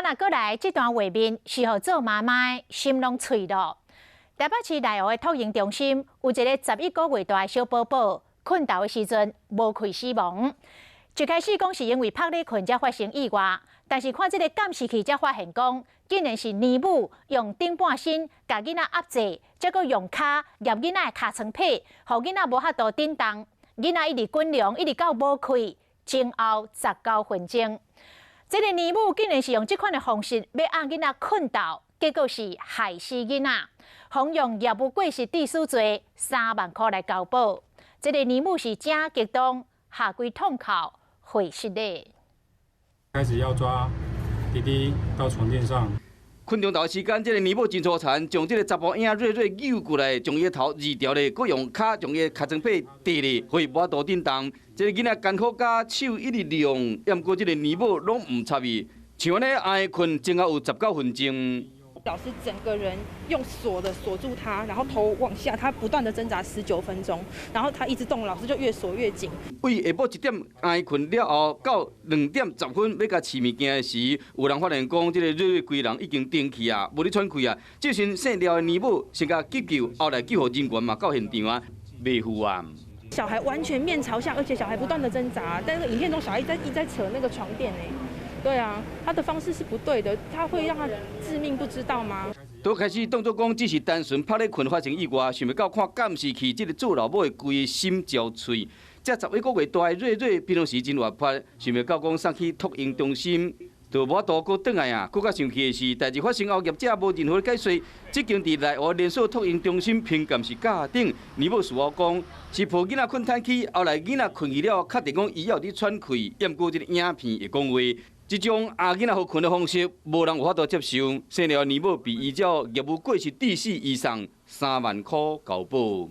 若过来这段画面是互做妈妈心拢脆咯。台北市内湖的托婴中心有一个11个月大的小宝宝，困倒的时阵无气死亡。一开始讲是因为拍咧困才发生意外，但是看这个监视器才发现讲，竟然是年母用顶半身甲囡仔压制，再搁用骹夹囡仔的尻川皮，互囡仔无法度振动，囡仔一直滚凉，一直到无气，前后19分钟。这个年母竟然是用这款的方式要让囡仔困倒，结果是害死囡仔，妨用业务过失致死罪3万块来交保。这个年母是真激动，下跪痛哭，悔失的。开始要抓弟弟到床垫上。困中头的时间，这个年母真粗残，将这个查甫婴瑞瑞扭过来，将伊的头移掉咧，搁用脚将伊的尻川皮跌咧，互伊无法度振动。这个囡仔艰苦甲手一直用，要毋过这个年母拢唔插伊，像安尼挨困前后有19分钟。老师整个人用锁住他，然后头往下，他不断的挣扎19分钟，然后他一直动，老师就越锁越紧。为下晡1点挨困了后，到2点10分要甲饲物件的时，有人发现讲，这个瑞瑞规人已经断气啊，无咧喘气啊。这时姓廖的年母先甲急救，后来救护人员嘛到现场啊，未赴案。小孩完全面朝下，而且小孩不断的挣扎，但是影片中小孩一直在扯那个床垫呢。对啊，他的方式是不对的，他会让他致命，不知道吗？都开始当作讲只是单纯拍咧困发生意外，想要到看监视器，这个做老母的规心焦脆。这11个月大的瑞瑞平常时真活泼，想要到讲送去托婴中心，就无法度搁转来啊！更较生气的是，代志发生后，业者无任何解释。即间伫内湖连锁托婴中心评鉴是假定，年母事后讲是抱囡仔困叹气，后来囡仔困去了，确定讲伊要伫喘气，也毋过这个影片会讲话。这种囡仔互困的方式，无人有法度接受。生了年母被依照业务过失致死，以上3万块交保。